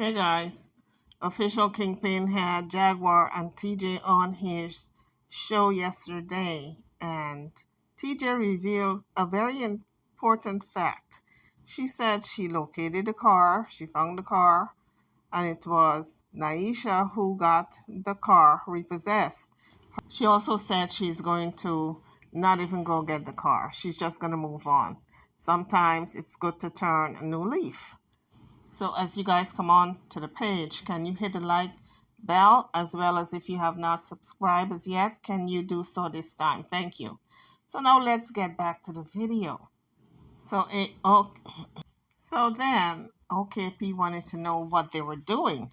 Hey guys, official Kingpin had Jaguar and TJ on his show yesterday, and TJ revealed a very important fact. She said she located the car, she found the car, and it was Naisha who got the car repossessed. She also said she's going to not even go get the car, she's just going to move on. Sometimes it's good to turn a new leaf. So as you guys come on to the page, can you hit the like bell, as well as if you have not subscribed as yet, can you do so this time? Thank you. So now let's get back to the video. So then OKP wanted to know what they were doing.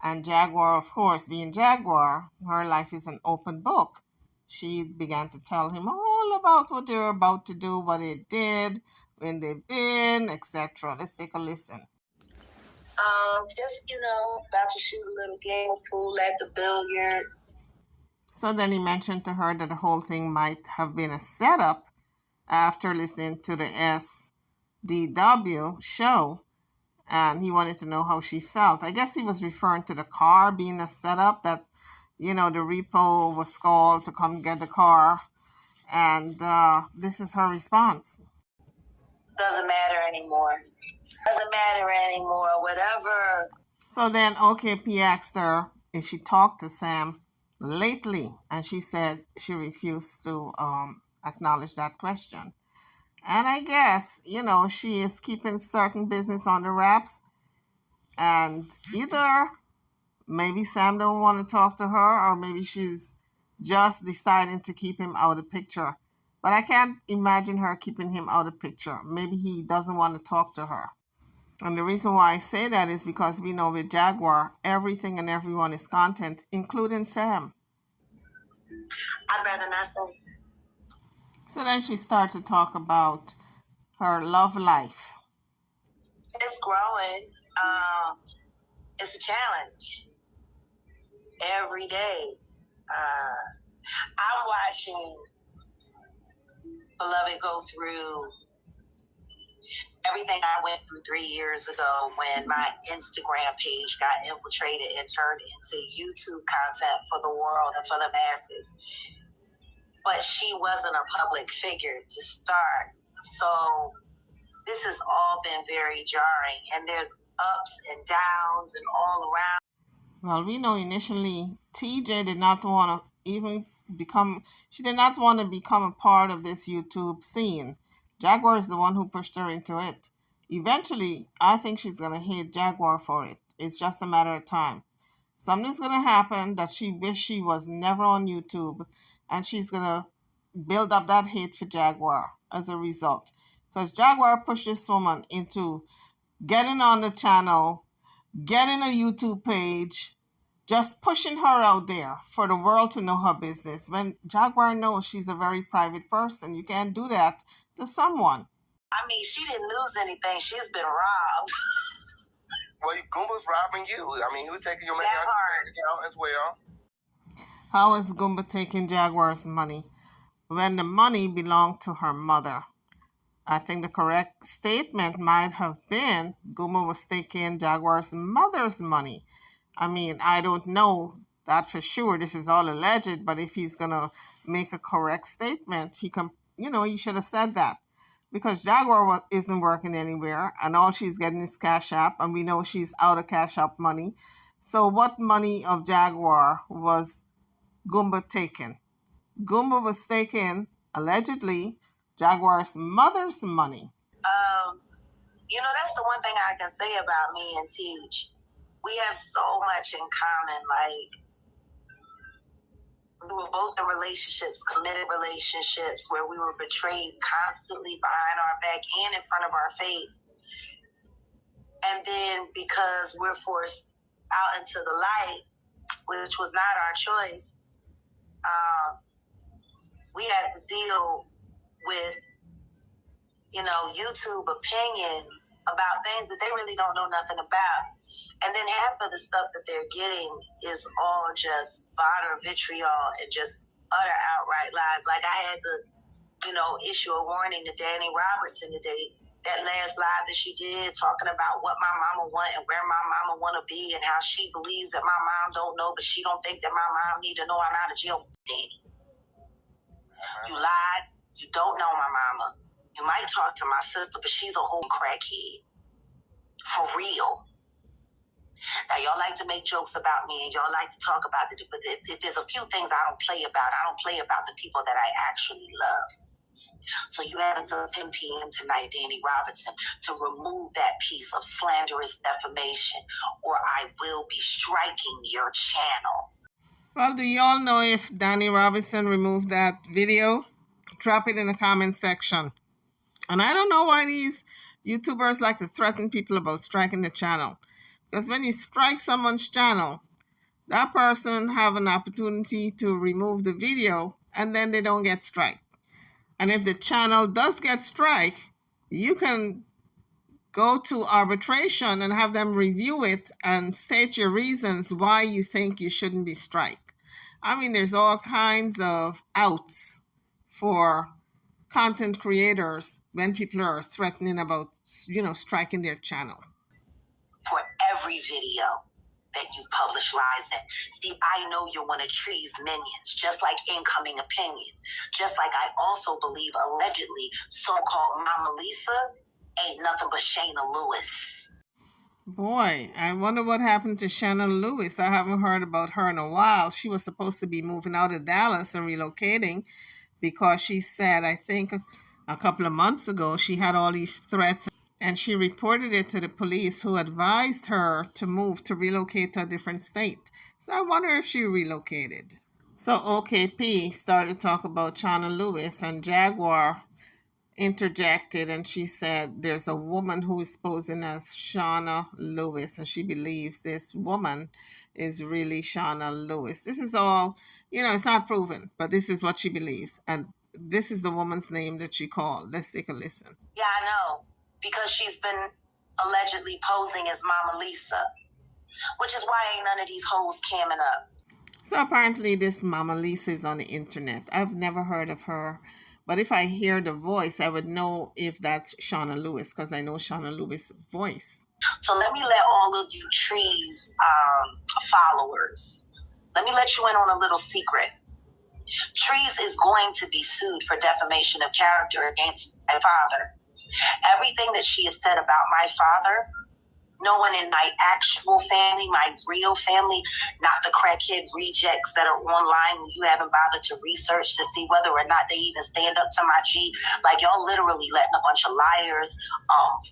And Jaguar, of course, being Jaguar, her life is an open book. She began to tell him all about what they were about to do, what they did, when they've been, etc. Let's take a listen. Just, about to shoot a little game of pool at the billiard. So then he mentioned to her that the whole thing might have been a setup after listening to the SDW show, and he wanted to know how she felt. I guess he was referring to the car being a setup, that, the repo was called to come get the car, and this is her response. Doesn't matter anymore. Whatever. So then OKP asked her if she talked to Sam lately, and she said she refused to acknowledge that question. And I guess, she is keeping certain business on the wraps, and either maybe Sam don't want to talk to her, or maybe she's just deciding to keep him out of the picture. But I can't imagine her keeping him out of the picture. Maybe he doesn't want to talk to her. And the reason why I say that is because we know with Jaguar, everything and everyone is content, including Sam. I'd rather not say. So then she started to talk about her love life. It's growing. It's a challenge. Every day. I'm watching Beloved go through everything I went through 3 years ago when my Instagram page got infiltrated and turned into YouTube content for the world and for the masses. But she wasn't a public figure to start. So this has all been very jarring, and there's ups and downs and all around. Well, we know initially TJ did not want to even become a part of this YouTube scene. Jaguar is the one who pushed her into it. Eventually, I think she's going to hate Jaguar for it. It's just a matter of time. Something's going to happen that she wishes she was never on YouTube, and she's going to build up that hate for Jaguar as a result. Because Jaguar pushed this woman into getting on the channel, getting a YouTube page, just pushing her out there for the world to know her business. When Jaguar knows she's a very private person, you can't do that to someone. I mean, she didn't lose anything. She's been robbed. Well, Goomba's robbing you. I mean, he was taking your money out of your account as well. How is Goomba taking Jaguar's money when the money belonged to her mother? I think the correct statement might have been Goomba was taking Jaguar's mother's money. I mean, I don't know that for sure. This is all alleged, but if he's going to make a correct statement, he should have said that. Because Jaguar isn't working anywhere, and all she's getting is Cash App, and we know she's out of Cash App money. So what money of Jaguar was Goomba taking? Goomba was taking, allegedly, Jaguar's mother's money. That's the one thing I can say about me and Teach. We have so much in common. Like, we were both in relationships, committed relationships, where we were betrayed constantly behind our back and in front of our face. And then because we're forced out into the light, which was not our choice, we had to deal with, YouTube opinions about things that they really don't know nothing about. And then half of the stuff that they're getting is all just fodder, vitriol, and just utter outright lies. Like, I had to, issue a warning to Danny Robertson today that last live that she did, talking about what my mama want and where my mama want to be and how she believes that my mom don't know, but she don't think that my mom need to know I'm out of jail. You lied. You don't know my mama. You might talk to my sister, but she's a whole crackhead. For real. Now, y'all like to make jokes about me and y'all like to talk about it, but there's a few things I don't play about. I don't play about the people that I actually love. So you have until 10 p.m. tonight, Danny Robinson, to remove that piece of slanderous defamation, or I will be striking your channel. Well, do y'all know if Danny Robinson removed that video? Drop it in the comment section. And I don't know why these YouTubers like to threaten people about striking the channel. Because when you strike someone's channel, that person have an opportunity to remove the video and then they don't get strike. And if the channel does get strike, you can go to arbitration and have them review it and state your reasons why you think you shouldn't be strike. I mean, there's all kinds of outs for content creators when people are threatening about, striking their channel. For every video that you publish lies in. Steve, I know you're one of Tree's minions, just like Incoming Opinion. Just like I also believe, allegedly, so-called Mama Lisa ain't nothing but Shayna Lewis. Boy, I wonder what happened to Shannon Lewis. I haven't heard about her in a while. She was supposed to be moving out of Dallas and relocating because she said, I think a couple of months ago, she had all these threats and she reported it to the police, who advised her to relocate to a different state. So I wonder if she relocated. So OKP started to talk about Shauna Lewis, and Jaguar interjected and she said there's a woman who is posing as Shauna Lewis and she believes this woman is really Shauna Lewis. This is all, it's not proven, but this is what she believes. And this is the woman's name that she called. Let's take a listen. Yeah, I know. Because she's been allegedly posing as Mama Lisa, which is why ain't none of these hoes camming up. So apparently this Mama Lisa is on the internet. I've never heard of her, but if I hear the voice, I would know if that's Shauna Lewis, because I know Shauna Lewis' voice. So let me let all of you Tree's followers, let me let you in on a little secret. Trees is going to be sued for defamation of character against my father. Everything that she has said about my father, no one in my actual family, my real family, not the crackhead rejects that are online who you haven't bothered to research to see whether or not they even stand up to my G. Like, y'all literally letting a bunch of liars,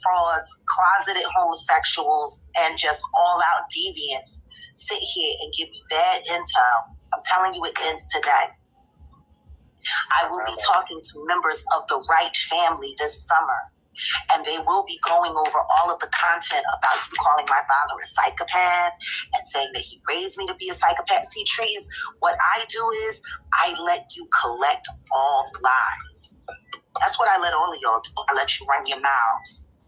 frauds, closeted homosexuals, and just all-out deviants sit here and give you bad intel. I'm telling you, it ends today. I will be talking to members of the Wright family this summer, and they will be going over all of the content about you calling my father a psychopath and saying that he raised me to be a psychopath. See, Trees, what I do is I let you collect all lies. That's what I let all of y'all do. I let you run your mouths.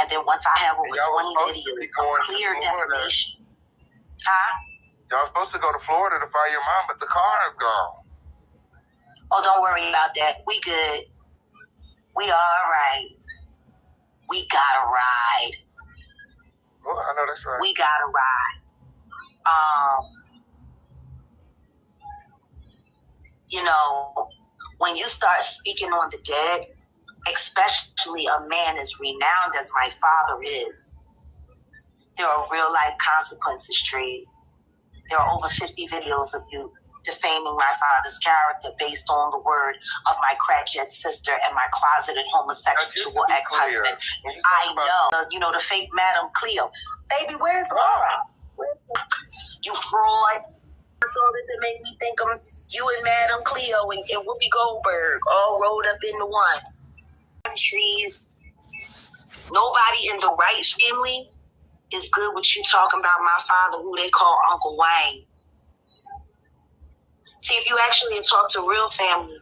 And then once I have over 20 videos of clear defamation. Huh? Y'all supposed to go to Florida to find your mom, but the car is gone. Oh, don't worry about that. We good. We all right. We got a ride. Well, I know that's right. We got a ride. When you start speaking on the dead, especially a man as renowned as my father is, there are real life consequences, Trees. There are over 50 videos of you defaming my father's character based on the word of my crackhead sister and my closeted homosexual ex-husband. I know, the fake Madam Cleo. Baby, where's Laura? You fraud. So does it make me think of you and Madam Cleo and Whoopi Goldberg all rolled up into one? Trees. Nobody in the Wright family is good with you talking about my father, who they call Uncle Wayne. See, if you actually had talked to real family,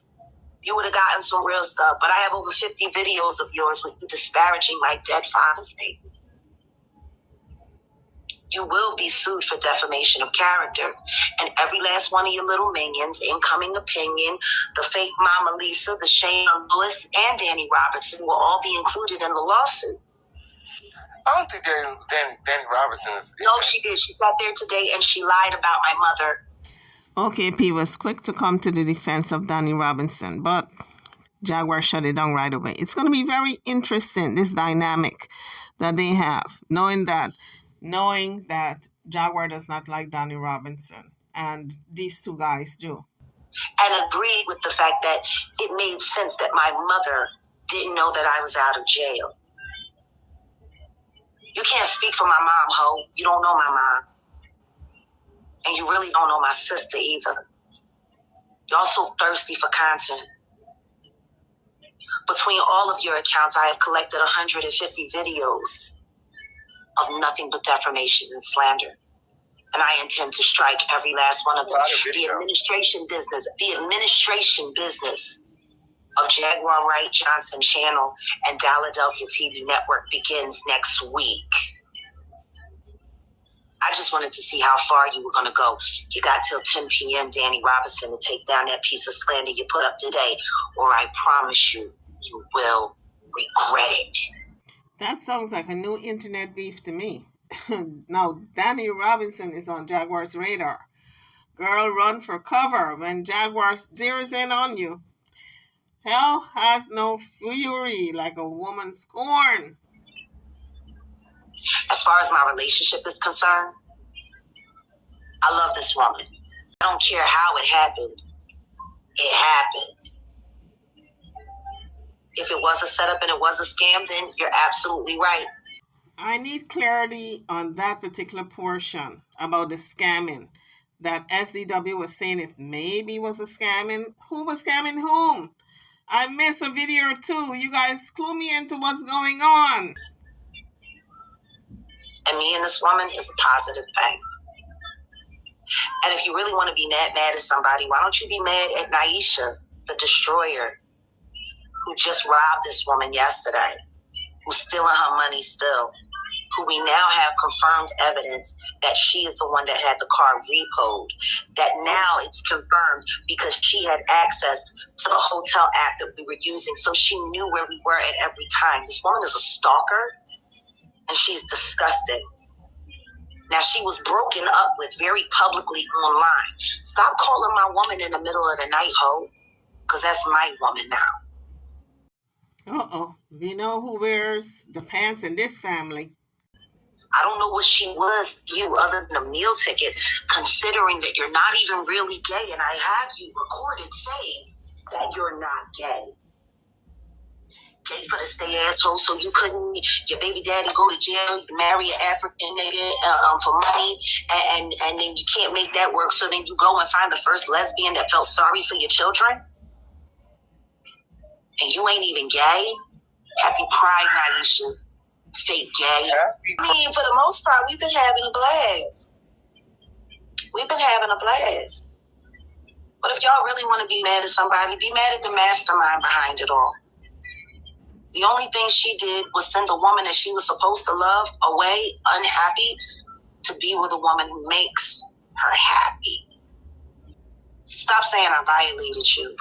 you would have gotten some real stuff. But I have over 50 videos of yours with you disparaging my dead father's name. You you will be sued for defamation of character. And every last one of your little minions, Incoming Opinion, the fake Mama Lisa, the Shayna Lewis, and Danny Robertson will all be included in the lawsuit. I don't think Danny Robertson is. No, she did. She sat there today and she lied about my mother. Okay, P was quick to come to the defense of Danny Robinson, but Jaguar shut it down right away. It's going to be very interesting, this dynamic that they have, knowing that Jaguar does not like Danny Robinson, and these two guys do. And agreed with the fact that it made sense that my mother didn't know that I was out of jail. You can't speak for my mom, ho. You don't know my mom. And you really don't know my sister either. Y'all so thirsty for content. Between all of your accounts, I have collected 150 videos of nothing but defamation and slander. And I intend to strike every last one of them. The administration business of Jaguar Wright Johnson Channel and Philadelphia TV Network begins next week. I just wanted to see how far you were going to go. You got till 10 p.m., Danny Robinson, to take down that piece of slander you put up today, or I promise you, you will regret it. That sounds like a new internet beef to me. Now, Danny Robinson is on Jaguar's radar. Girl, run for cover when Jaguar zeroes in on you. Hell has no fury like a woman scorned. As far as my relationship is concerned, I love this woman. I don't care how it happened. It happened. If it was a setup and it was a scam, then you're absolutely right. I need clarity on that particular portion about the scamming. That SDW was saying it maybe was a scamming. Who was scamming whom? I missed a video or two. You guys clue me into what's going on. And me and this woman is a positive thing. And if you really want to be mad at somebody, why don't you be mad at Naisha, the destroyer, who just robbed this woman yesterday, who's stealing her money still, who we now have confirmed evidence that she is the one that had the car repoed, that now it's confirmed because she had access to the hotel app that we were using, so she knew where we were at every time. This woman is a stalker, and she's disgusting. Now, she was broken up with very publicly online. Stop calling my woman in the middle of the night, ho, because that's my woman now. Uh-oh. We know who wears the pants in this family. I don't know what she was to you other than a meal ticket, considering that you're not even really gay, and I have you recorded saying that you're not gay. Gay for the stay asshole, so you couldn't, your baby daddy go to jail, you marry an African nigga for money, and then you can't make that work, so then you go and find the first lesbian that felt sorry for your children? And you ain't even gay? Happy Pride, Naisha. Fake gay. I mean, for the most part, we've been having a blast. But if y'all really want to be mad at somebody, be mad at the mastermind behind it all. The only thing she did was send a woman that she was supposed to love away, unhappy, to be with a woman who makes her happy. Stop saying I violated you.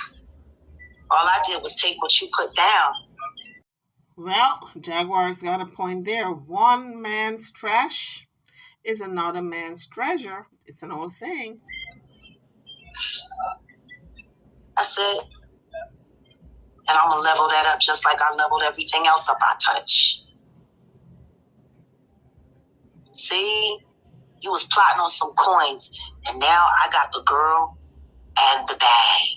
All I did was take what you put down. Well, Jaguar's got a point there. One man's trash is another man's treasure. It's an old saying. That's it. And I'm going to level that up just like I leveled everything else up I touch. See? You was plotting on some coins, and now I got the girl and the bag.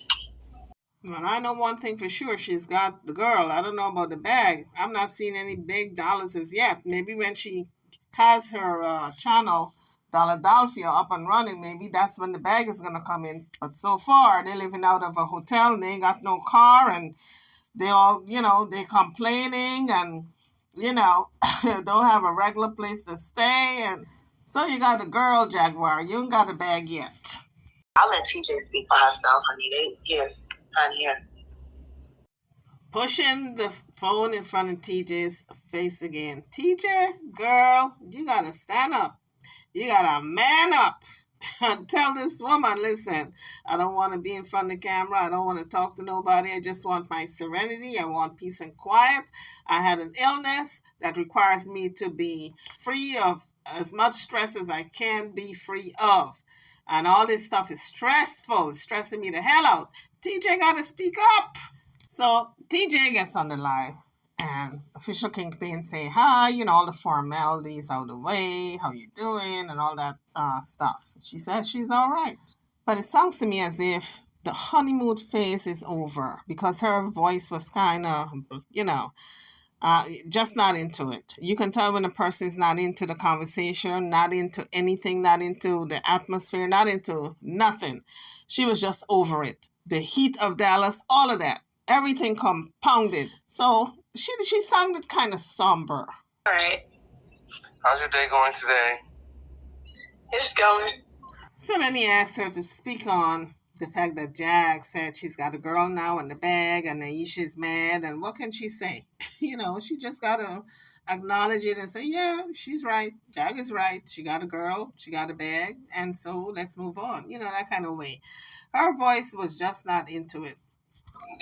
Well, I know one thing for sure. She's got the girl. I don't know about the bag. I'm not seeing any big dollars as yet. Maybe when she has her channel, Philadelphia, up and running, maybe that's when the bag is going to come in. But so far, they're living out of a hotel, and they ain't got no car, and they all, they're complaining, and, don't have a regular place to stay. And so you got the girl, Jaguar. You ain't got the bag yet. I'll let TJ speak for herself, honey. Here. Pushing the phone in front of TJ's face again. TJ, girl, you gotta stand up. You gotta man up and tell this woman, listen, I don't want to be in front of the camera. I don't want to talk to nobody. I just want my serenity. I want peace and quiet. I had an illness that requires me to be free of as much stress as I can be free of. And all this stuff is stressful. It's stressing me the hell out. TJ got to speak up. So TJ gets on the live and official Kingpin say hi, all the formalities out of the way, how you doing, and all that stuff. She says she's all right. But it sounds to me as if the honeymoon phase is over because her voice was kind of, just not into it. You can tell when a person is not into the conversation, not into anything, not into the atmosphere, not into nothing. She was just over it. The heat of Dallas, all of that, everything compounded. So she sounded kind of somber. All right. How's your day going today? It's going. So then he asked her to speak on the fact that Jag said she's got a girl now in the bag and Aisha's mad, and what can she say? She just got to acknowledge it and say, yeah, she's right. Jag is right. She got a girl, she got a bag, and so let's move on. That kind of way. Her voice was just not into it.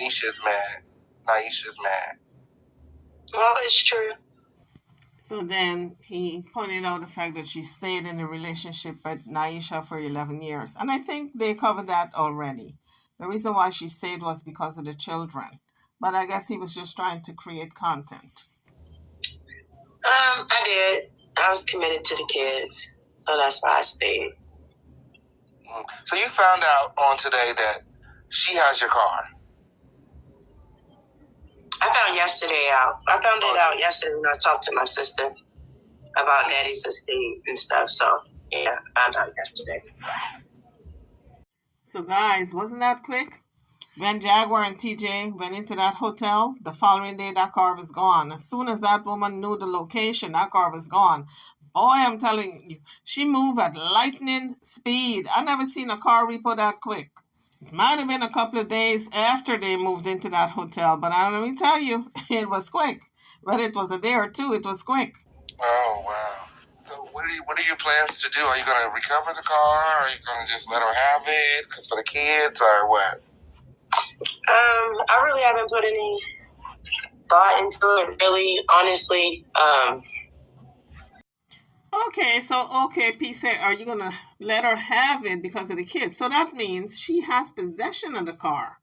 Nisha's mad. Naisha's mad. Well, it's true. So then he pointed out the fact that she stayed in a relationship with Naisha for 11 years. And I think they covered that already. The reason why she stayed was because of the children. But I guess he was just trying to create content. I did. I was committed to the kids. So that's why I stayed. So you found out on today that she has your car. I found it out yesterday when I talked to my sister about Daddy's estate and stuff. So, yeah, I found out yesterday. So, guys, wasn't that quick? When Jaguar and TJ went into that hotel, the following day, that car was gone. As soon as that woman knew the location, that car was gone. Boy, I'm telling you, she moved at lightning speed. I never seen a car repo that quick. It might have been a couple of days after they moved into that hotel, but let me tell you, it was quick. Whether it was a day or two, it was quick. Oh, wow. So what are your plans to do? Are you going to recover the car? Are you going to just let her have it for the kids or what? I really haven't put any thought into it, really, honestly. Okay, P said, are you going to let her have it because of the kids? So that means she has possession of the car.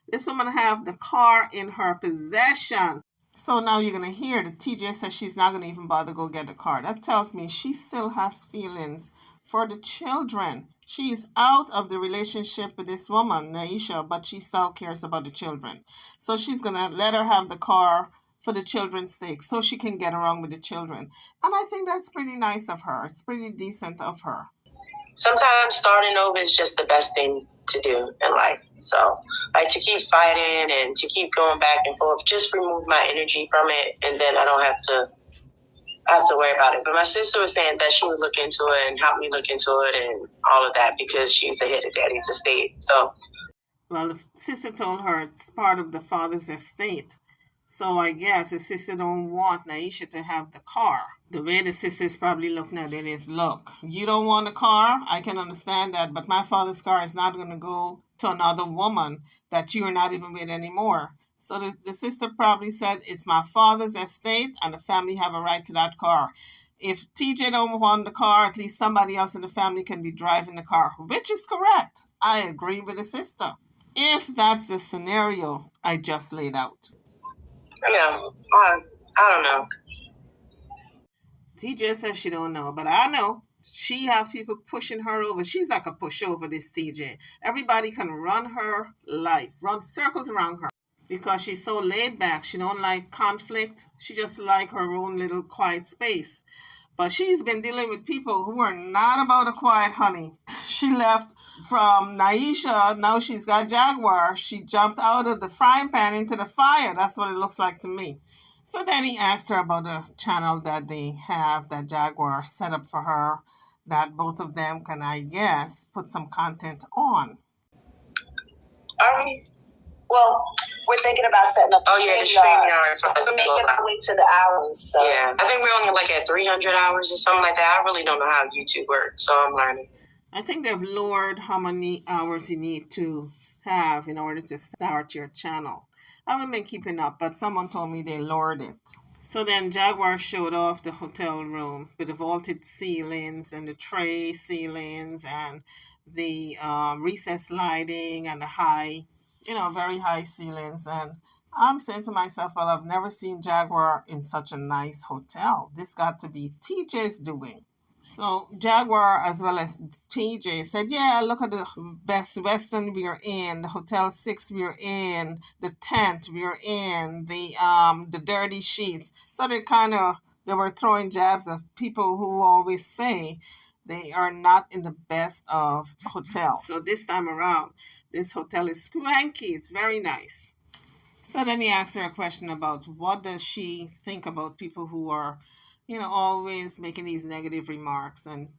This woman have the car in her possession. So now you're going to hear that TJ says she's not going to even bother go get the car. That tells me she still has feelings for the children. She's out of the relationship with this woman, Naisha, but she still cares about the children. So she's going to let her have the car for the children's sake, so she can get along with the children. And I think that's pretty nice of her. It's pretty decent of her. Sometimes starting over is just the best thing to do in life. So, to keep fighting and to keep going back and forth, just remove my energy from it, and then I don't have to worry about it. But my sister was saying that she would look into it and help me look into it and all of that because she's the head of Daddy's estate. So, well, the sister told her it's part of the father's estate. So I guess the sister don't want Naisha to have the car. The way the sister is probably looking at it is, look, you don't want a car? I can understand that, but my father's car is not going to go to another woman that you're not even with anymore. So the sister probably said, it's my father's estate and the family have a right to that car. If TJ don't want the car, at least somebody else in the family can be driving the car, which is correct. I agree with the sister. If that's the scenario I just laid out. Yeah, I don't know. TJ says she don't know, but I know. She have people pushing her over. She's like a pushover, this TJ. Everybody can run her life, run circles around her because she's so laid back. She don't like conflict. She just like her own little quiet space. But she's been dealing with people who are not about a quiet honey. She left from Naisha. Now she's got Jaguar. She jumped out of the frying pan into the fire. That's what it looks like to me. So then he asked her about a channel that they have that Jaguar set up for her that both of them can, I guess, put some content on. Are we? Well, we're thinking about setting up. Oh yeah, the StreamYard. We're making our way to the hours. So. Yeah, I think we're only like at 300 hours or something like that. I really don't know how YouTube works, so I'm learning. I think they've lowered how many hours you need to have in order to start your channel. I haven't been keeping up, but someone told me they lowered it. So then Jaguar showed off the hotel room with the vaulted ceilings and the tray ceilings and the recessed lighting and the high, very high ceilings. And I'm saying to myself, well, I've never seen Jaguar in such a nice hotel. This got to be TJ's doing. So Jaguar as well as TJ said, yeah, look at the Best Western we're in, the Hotel 6 we're in, the tent we're in, the dirty sheets. So they were throwing jabs at people who always say they are not in the best of hotels. So this time around, this hotel is swanky. It's very nice. So then he asked her a question about what does she think about people who are always making these negative remarks. And,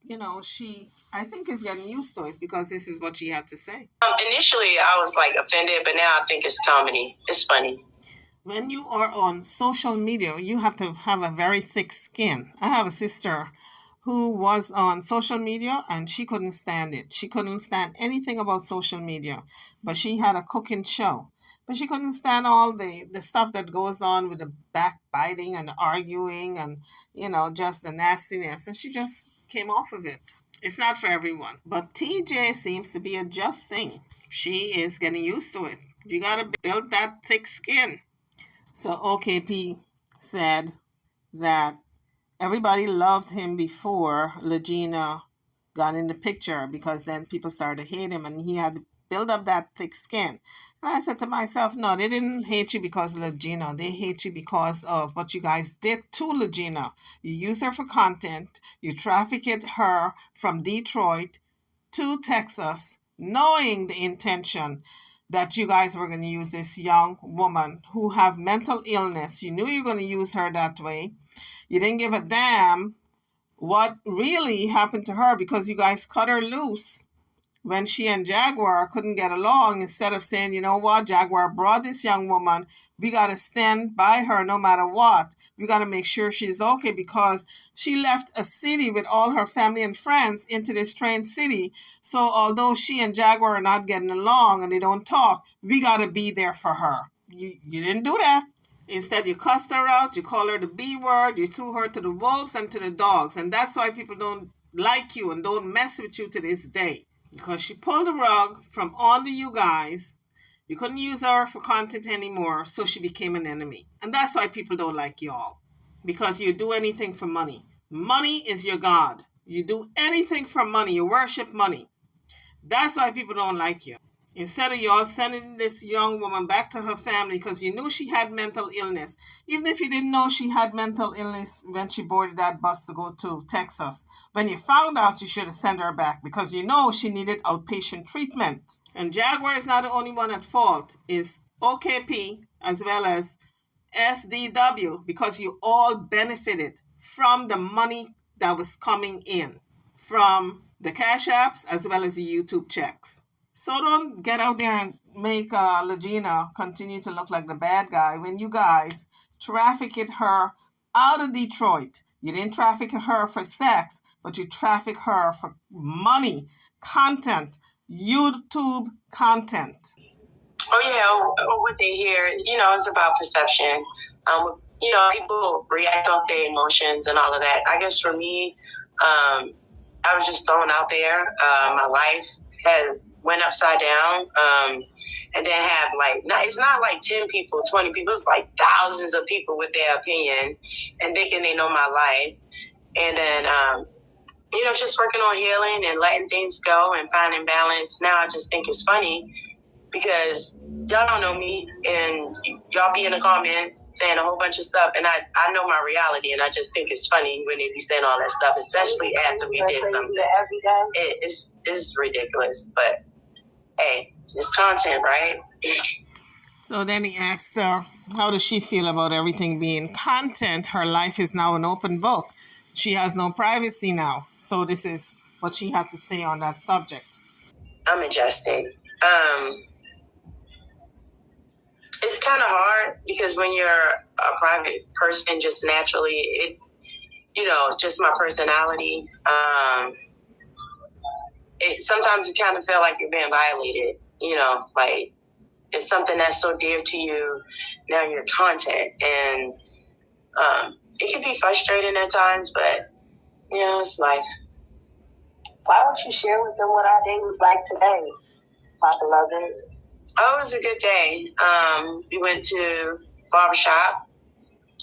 I think is getting used to it because this is what she had to say. Initially, I was like offended, but now I think it's comedy. It's funny. When you are on social media, you have to have a very thick skin. I have a sister who was on social media and she couldn't stand it. She couldn't stand anything about social media, but she had a cooking show. But she couldn't stand all the stuff that goes on with the backbiting and the arguing and, just the nastiness. And she just came off of it. It's not for everyone. But TJ seems to be adjusting. She is getting used to it. You got to build that thick skin. So OKP said that everybody loved him before Legina got in the picture because then people started to hate him and he had to build up that thick skin. And I said to myself, no, they didn't hate you because of Legina. They hate you because of what you guys did to Legina. You use her for content. You trafficked her from Detroit to Texas, knowing the intention that you guys were going to use this young woman who have mental illness. You knew you were going to use her that way. You didn't give a damn what really happened to her because you guys cut her loose when she and Jaguar couldn't get along. Instead of saying, you know what, Jaguar brought this young woman, we got to stand by her no matter what. We got to make sure she's okay because she left a city with all her family and friends into this train city. So although she and Jaguar are not getting along and they don't talk, we got to be there for her. You didn't do that. Instead, you cussed her out, you called her the B word, you threw her to the wolves and to the dogs. And that's why people don't like you and don't mess with you to this day. Because she pulled the rug from under you guys. You couldn't use her for content anymore, so she became an enemy. And that's why people don't like y'all. Because you do anything for money. Money is your God. You do anything for money. You worship money. That's why people don't like you. Instead of y'all sending this young woman back to her family because you knew she had mental illness. Even if you didn't know she had mental illness when she boarded that bus to go to Texas. When you found out, you should have sent her back because you know she needed outpatient treatment. And Jaguar is not the only one at fault. It's OKP as well as SDW because you all benefited from the money that was coming in from the cash apps as well as the YouTube checks. So don't get out there and make Legina continue to look like the bad guy when you guys trafficked her out of Detroit. You didn't traffic her for sex, but you trafficked her for money, content, YouTube content. Oh yeah, what they hear, it's about perception. People react off their emotions and all of that. I guess for me, I was just thrown out there. My life went upside down, and then have it's not like 10 people, 20 people, it's like thousands of people with their opinion and thinking they know my life. And then, just working on healing and letting things go and finding balance. Now I just think it's funny because y'all don't know me and y'all be in the comments saying a whole bunch of stuff and I know my reality and I just think it's funny when they be saying all that stuff, especially after we did something. It's ridiculous, but hey, it's content, right? So then he asked her, how does she feel about everything being content? Her life is now an open book. She has no privacy now. So this is what she had to say on that subject. I'm adjusting. kind of hard because when you're a private person, just naturally, just my personality. Sometimes it kind of felt like you're being violated. Like it's something that's so dear to you. Now your content, and it can be frustrating at times, but it's life. Why don't you share with them what our day was like today, my beloved? Oh, it was a good day. We went to barbershop.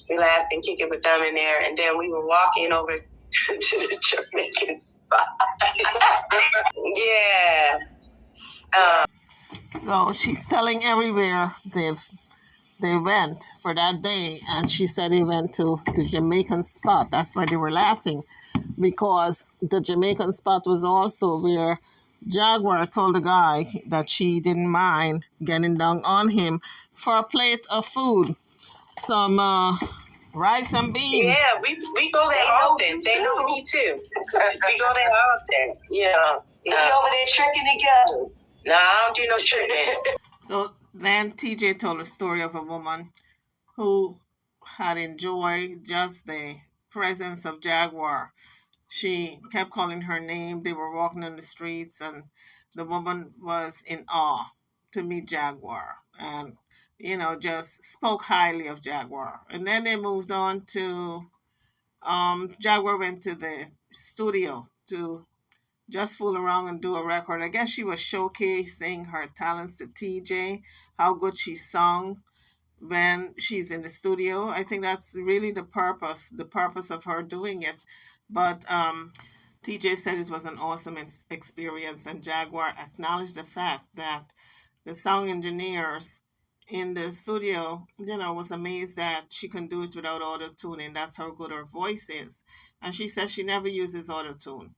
We laughed and kicked it with them in there, and then we were walking over to the Jamaican spot. Yeah. So she's telling everywhere they went for that day, and she said they went to the Jamaican spot. That's why they were laughing, because the Jamaican spot was also where Jaguar told the guy that she didn't mind getting down on him for a plate of food, some rice and beans. Yeah, we go there often. They know me too. We go there often. Yeah. We over there tricking together. No, I don't do no tricking. So then TJ told a story of a woman who had enjoyed just the presence of Jaguar. She kept calling her name. They were walking on the streets, and the woman was in awe to meet Jaguar, and just spoke highly of Jaguar. And then they moved on to Jaguar went to the studio to just fool around and do a record. I guess she was showcasing her talents to TJ, how good she sung when she's in the studio. I think that's really the purpose of her doing it. But TJ said it was an awesome experience, and Jaguar acknowledged the fact that the sound engineers in the studio, was amazed that she can do it without auto-tuning. That's how good her voice is. And she says she never uses auto-tune.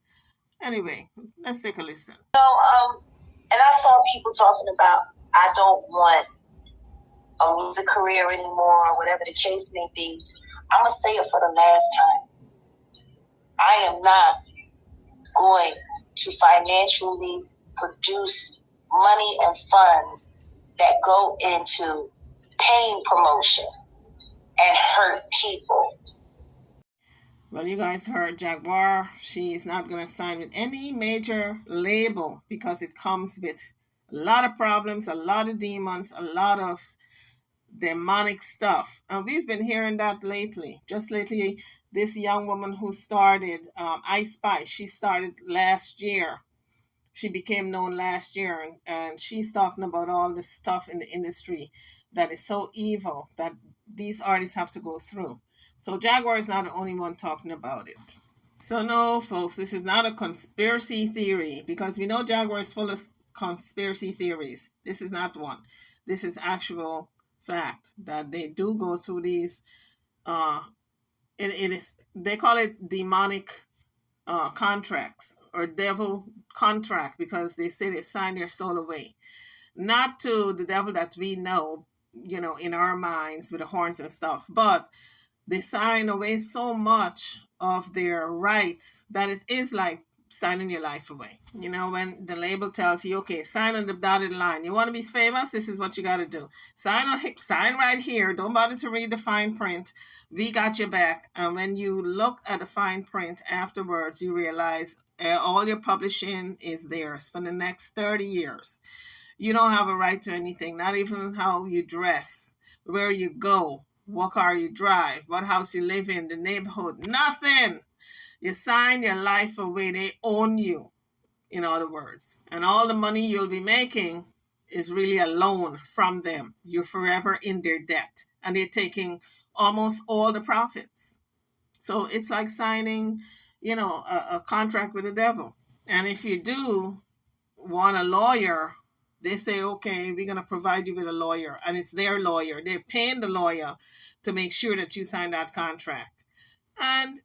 Anyway, let's take a listen. And I saw people talking about, I don't want a music career anymore, or whatever the case may be. I'm going to say it for the last time. I am not going to financially produce money and funds that go into pain promotion and hurt people. Well, you guys heard Jaguar. She is not going to sign with any major label because it comes with a lot of problems, a lot of demons, a lot of demonic stuff. And we've been hearing that lately. Just lately, this young woman who started Ice Spice, she started last year. She became known last year, and she's talking about all this stuff in the industry that is so evil that these artists have to go through. So Jaguar is not the only one talking about it. So no, folks, this is not a conspiracy theory, because we know Jaguar is full of conspiracy theories. This is not one. This is actual fact that they do go through these. It is, they call it demonic contracts or devil contract, because they say they sign their soul away, not to the devil that we know, in our minds with the horns and stuff, but they sign away so much of their rights that it is like signing your life away. When the label tells you, okay, sign on the dotted line. You want to be famous? This is what you got to do. Sign right here. Don't bother to read the fine print. We got your back. And when you look at the fine print afterwards, you realize all your publishing is theirs for the next 30 years. You don't have a right to anything, not even how you dress, where you go, what car you drive, what house you live in, the neighborhood, nothing. You sign your life away. They own you, in other words. And all the money you'll be making is really a loan from them. You're forever in their debt. And they're taking almost all the profits. So it's like signing, a contract with the devil. And if you do want a lawyer, they say, okay, we're going to provide you with a lawyer. And it's their lawyer. They're paying the lawyer to make sure that you sign that contract. And,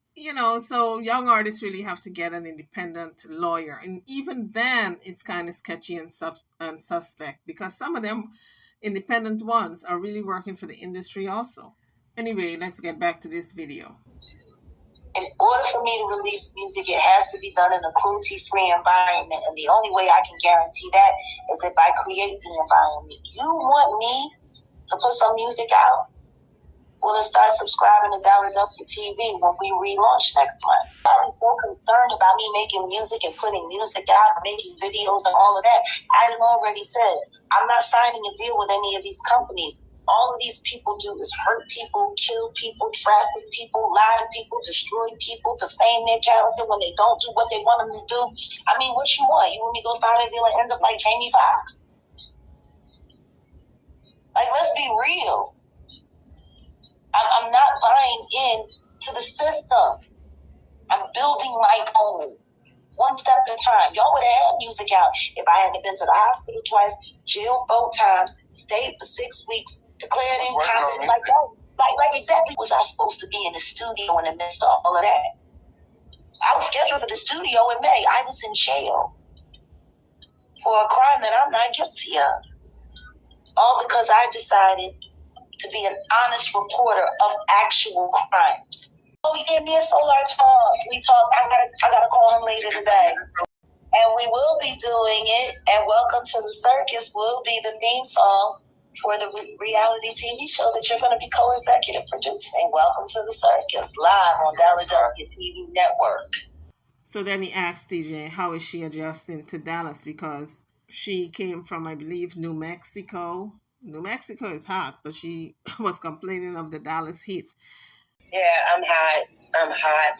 so young artists really have to get an independent lawyer. And even then, it's kind of sketchy and suspect, because some of them independent ones are really working for the industry also. Anyway, let's get back to this video. In order for me to release music, it has to be done in a cruelty-free environment. And the only way I can guarantee that is if I create the environment. You want me to put some music out? Well, then start subscribing to WWTV when we relaunch next month. I'm so concerned about me making music and putting music out, making videos and all of that. I had already said, I'm not signing a deal with any of these companies. All of these people do is hurt people, kill people, traffic people, lie to people, destroy people, defame their character when they don't do what they want them to do. I mean, what you want? You want me to go sign a deal and end up like Jamie Foxx? Like, let's be real. I'm not buying into the system. I'm building my own, one step at a time. Y'all would have had music out if I hadn't been to the hospital twice, jail 4 times, stayed for 6 weeks, declared incompetent, like that. Like exactly was I supposed to be in the studio in the midst of all of that? I was scheduled for the studio in May. I was in jail for a crime that I'm not guilty of. All because I decided to be an honest reporter of actual crimes. Oh yeah, me and Solar talk. We talk. I gotta call him later today. And we will be doing it. And Welcome to the Circus will be the theme song for the reality TV show that you're going to be co-executive producing. Welcome to the Circus, live on WWTV Network. So then he asked TJ, how is she adjusting to Dallas? Because she came from, I believe, New Mexico. New Mexico is hot, but she was complaining of the Dallas heat. Yeah, I'm hot.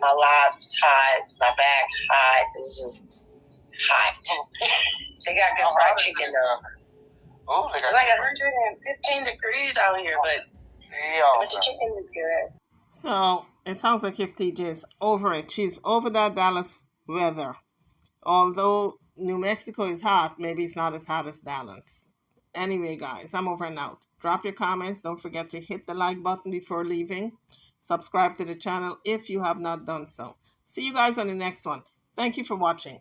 My lob's hot. My back hot. It's just hot. They got good fried chicken though. Oh, it's like 115 degrees out here, but the chicken is good. So it sounds like if TJ is over it, she's over that Dallas weather. Although New Mexico is hot, maybe it's not as hot as Dallas. Anyway, guys, I'm over and out. Drop your comments. Don't forget to hit the like button before leaving. Subscribe to the channel if you have not done so. See you guys on the next one. Thank you for watching.